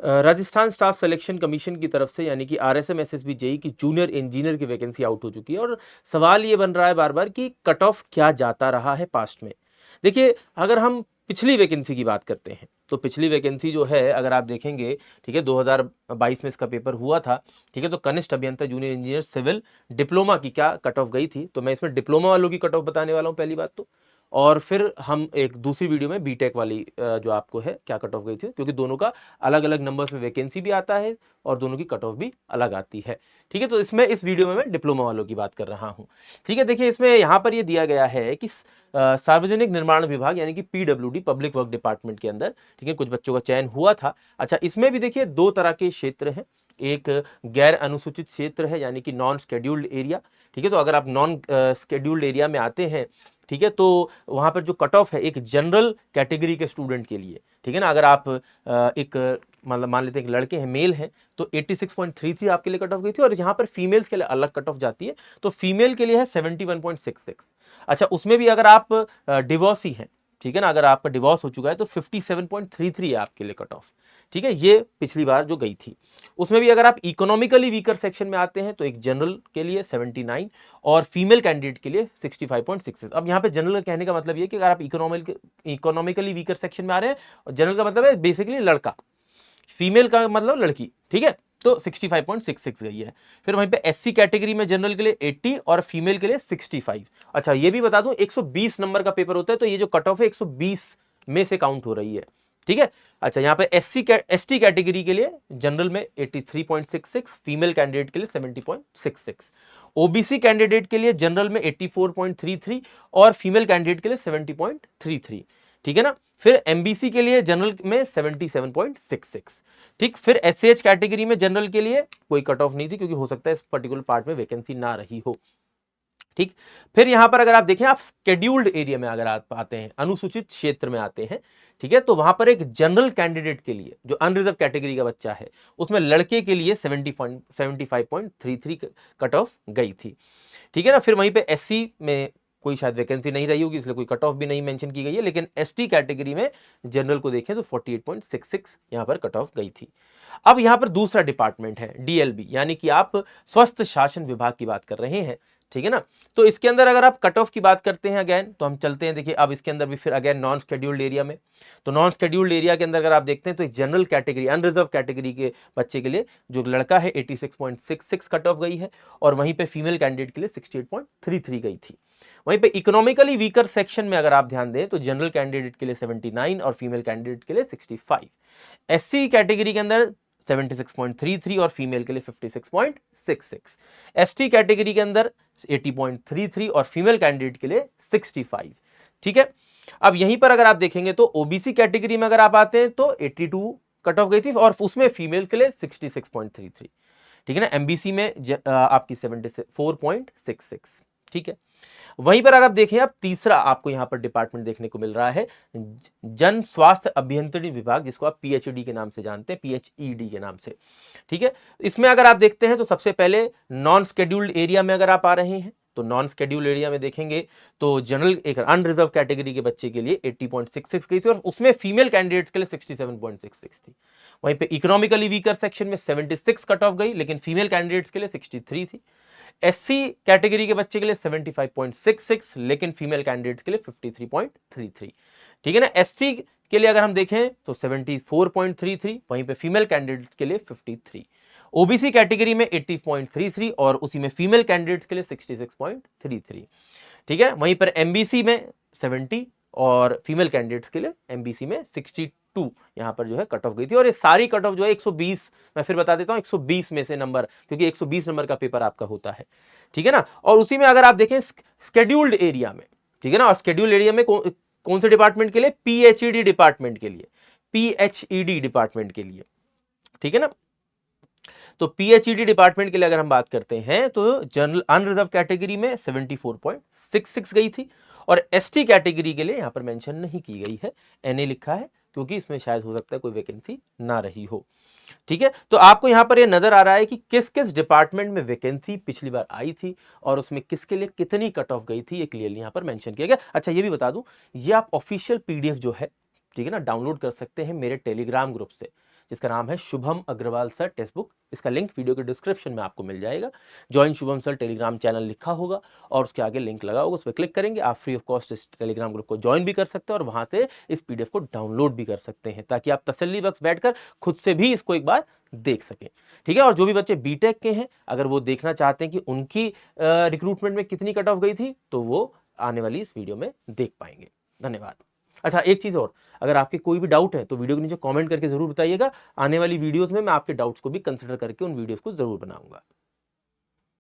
Rajasthan staff selection commission की तरफ से यानी कि आरएसएम एसएसबी जेई की जूनियर इंजीनियर की वैकेंसी आउट हो चुकी है और सवाल ये बन रहा है बार बार कि कट ऑफ क्या जाता रहा है पास्ट में। देखिए, अगर हम पिछली वैकेंसी की बात करते हैं तो पिछली वैकेंसी जो है अगर आप देखेंगे, ठीक है, 2022 में इसका पेपर हुआ था, ठीक है, तो कनिष्ठ अभियंता जूनियर इंजीनियर सिविल डिप्लोमा की क्या कट ऑफ गई थी, तो मैं इसमें डिप्लोमा वालों की कट ऑफ बताने वाला हूँ पहली बात तो। और फिर हम एक दूसरी वीडियो में बीटेक वाली जो आपको है क्या कट ऑफ गई थी, क्योंकि दोनों का अलग अलग नंबर्स में वैकेंसी भी आता है और दोनों की कट ऑफ भी अलग आती है। ठीक है, तो इसमें इस वीडियो में मैं डिप्लोमा वालों की बात कर रहा हूँ। ठीक है, देखिए इसमें यहाँ पर ये दिया गया है कि सार्वजनिक निर्माण विभाग यानी कि पीडब्ल्यूडी पब्लिक वर्क डिपार्टमेंट के अंदर, ठीक है, कुछ बच्चों का चयन हुआ था। अच्छा, इसमें भी देखिए दो तरह के क्षेत्र हैं। एक गैर अनुसूचित क्षेत्र है यानी कि नॉन शेड्यूल्ड एरिया। ठीक है, तो अगर आप नॉन शेड्यूल्ड एरिया में आते हैं, ठीक है, तो वहां पर जो कट ऑफ है एक जनरल कैटेगरी के स्टूडेंट के लिए, ठीक है ना, अगर आप एक मतलब मान लेते हैं एक लड़के हैं, मेल हैं, तो 86.33 आपके लिए कट ऑफ गई थी। और यहाँ पर फीमेल्स के लिए अलग कट ऑफ जाती है, तो फीमेल के लिए है 71.66। अच्छा, उसमें भी अगर आप डिवोर्सी हैं, ठीक है ना, अगर आपका डिवोर्स हो चुका है तो 57.33 है आपके लिए कट ऑफ। ठीक है, ये पिछली बार जो गई थी। उसमें भी अगर आप इकोनॉमिकली वीकर सेक्शन में आते हैं तो एक जनरल के लिए 79 और फीमेल कैंडिडेट के लिए 65.66। अब यहाँ पे जनरल का कहने का मतलब ये कि अगर आप इकोनॉमिकली वीकर सेक्शन में आ रहे हैं, और जनरल का मतलब है बेसिकली लड़का, फीमेल का मतलब लड़की, ठीक है, तो 65.66 गई है। फिर वहीं पे एससी कैटेगरी में जनरल के लिए 80 और फीमेल के लिए 65। अच्छा, ये भी बता दूं 120 नंबर का पेपर होता है, तो ये जो कट ऑफ है 120 में से काउंट हो रही है। ठीक है। अच्छा, यहाँ पे एसटी कैटेगरी के लिए जनरल में 83.66, फीमेल कैंडिडेट के लिए 70.66, ओबीसी कैंडिडेट के लिए जनरल में 84.33 और फीमेल कैंडिडेट के लिए 70.33। ठीक है ना। फिर एमबीसी के लिए जनरल में 77.66। ठीक, फिर एसएच कैटेगरी में जनरल के लिए कोई कट ऑफ नहीं थी, क्योंकि हो सकता है इस पर्टिकुलर पार्ट में वैकेंसी ना रही हो। ठीक, फिर यहां पर अगर आप देखें, आप शेड्यूल्ड एरिया में अगर आप आते हैं, अनुसूचित क्षेत्र में आते हैं, ठीक है, तो वहां पर एक जनरल कैंडिडेट के लिए जो अनरिजर्व कैटेगरी का बच्चा है, उसमें लड़के के लिए 75.33 कट ऑफ गई थी। ठीक है ना। फिर वहीं पे एससी में कोई शायद वैकेंसी नहीं रही होगी, इसलिए कोई कट ऑफ भी नहीं मेंशन की गई है, लेकिन एसटी कैटेगरी में जनरल को देखें तो 48.66 यहां पर कट ऑफ गई थी। अब यहां पर दूसरा डिपार्टमेंट है डीएलबी, यानी कि आप स्वस्थ शासन विभाग की बात कर रहे हैं। ठीक है ना। तो इसके अंदर अगर आप कट ऑफ की बात करते हैं अगेन, तो हम चलते हैं, देखिए अब इसके अंदर भी फिर अगेन नॉन शेड्यूल्ड एरिया में, तो नॉन शेड्यूल्ड एरिया के अंदर अगर आप देखते हैं तो जनरल कैटेगरी अनरिजर्व कैटेगरी के बच्चे के लिए जो लड़का है 86.66 कट ऑफ गई है, और वहीं पे फीमेल कैंडिडेट के लिए 68.33 गई थी। वहीं पे इकोनॉमिकली वीकर सेक्शन में अगर आप ध्यान दें तो जनरल कैंडिडेट के लिए 79 और फीमेल कैंडिडेट के लिए 65। एससी कैटेगरी के अंदर 76.33 और फीमेल के लिए 56.66। एसटी कैटेगरी के अंदर 80.33 और फीमेल कैंडिडेट के लिए 65। ठीक है। अब यहीं पर अगर आप देखेंगे तो ओबीसी कैटेगरी में अगर आप आते हैं तो 82 कट ऑफ गई थी, और उसमें फीमेल के लिए 66.33। ठीक है ना। एमबीसी में आपकी 74.66। ठीक है। वहीं पर अगर आप देखें, आप तीसरा आपको यहां पर डिपार्टमेंट देखने को मिल रहा है जन स्वास्थ्य अभियंत्रण विभाग, जिसको आप पीएचडी के नाम से जानते हैं, पीएचईडी के नाम से। ठीक है। इसमें अगर आप देखते हैं तो सबसे पहले नॉन शेड्यूल्ड एरिया में अगर आप आ रहे हैं तो नॉन शेड्यूल्ड एरिया में देखेंगे तो जनरल एक अनरिजर्व कैटेगरी के बच्चे के लिए 80.66 गई थी, और उसमें फीमेल कैंडिडेट्स के लिए 67.66 थी। वहीं पे इकोनॉमिकली वीकर सेक्शन में 76 कट ऑफ गई, लेकिन फीमेल कैंडिडेट्स के लिए 63 थी। एससी कैटेगरी के बच्चे के लिए 75.66, लेकिन फीमेल कैंडिडेट्स के लिए 53.33। ठीक है ना। एसटी के लिए अगर हम देखें तो 74.33, वहीं पे फीमेल कैंडिडेट्स के लिए 53। ओबीसी कैटेगरी में 80.33 और उसी में फीमेल कैंडिडेट्स के लिए 66.33। ठीक है। वहीं पर एमबीसी में 70 और फीमेल कैंडिडेट्स के लिए एमबीसी में 62 यहां पर जो है कट ऑफ गई थी। और ये सारी कट ऑफ जो है 120, मैं फिर बता देता हूं 120 में से नंबर, क्योंकि 120 नंबर का पेपर आपका होता है। ठीक है ना। और उसी में अगर आप देखें शेड्यूल्ड एरिया में, ठीक है ना, और शेड्यूल्ड एरिया में कौन से डिपार्टमेंट के लिए, पीएचईडी डिपार्टमेंट के लिए, पीएचईडी डिपार्टमेंट के लिए। ठीक है ना। तो पीएचईडी डिपार्टमेंट के लिए अगर हम बात करते हैं तो जनरल अनरिजर्व कैटेगरी में 74.66 गई थी, और एसटी कैटेगरी के लिए यहां पर मेंशन नहीं की गई है, एनए लिखा है, क्योंकि इसमें शायद हो सकता है कोई वैकेंसी ना रही हो। ठीक है। तो आपको यहां पर यह नजर आ रहा है कि किस किस डिपार्टमेंट में वैकेंसी पिछली बार आई थी और उसमें किसके लिए कितनी कट ऑफ गई थी, ये क्लियरली यहां पर मेंशन किया गया। अच्छा, ये भी बता दूं, ये आप ऑफिशियल पीडीएफ जो है, ठीक है ना, डाउनलोड कर सकते हैं मेरे टेलीग्राम ग्रुप से। जिसका नाम है Shubham Agarwal sir text book. इसका लिंक वीडियो के डिस्क्रिप्शन में आपको मिल जाएगा। Join Shubham sir Telegram channel लिखा होगा और उसके आगे लिंक लगा होगा, उस पर क्लिक करेंगे, आप फ्री ऑफ कॉस्ट इस टेलीग्राम ग्रुप को ज्वाइन भी कर सकते हैं और वहां से इस पीडीएफ को डाउनलोड भी कर सकते हैं, ताकि आप तसल्ली बख्श बैठकर खुद से भी इसको एक बार देख सकें। ठीक है, और जो भी बच्चे बीटेक के हैं, अगर वो देखना चाहते हैं कि उनकी रिक्रूटमेंट में कितनी कट ऑफ गई थी, तो वो आने वाली इस वीडियो में देख पाएंगे। धन्यवाद। अच्छा, एक चीज और, अगर आपके कोई भी डाउट है तो वीडियो के नीचे कमेंट करके जरूर बताइएगा। आने वाली वीडियोस में मैं आपके डाउट्स को भी कंसिडर करके उन वीडियोस को जरूर बनाऊंगा।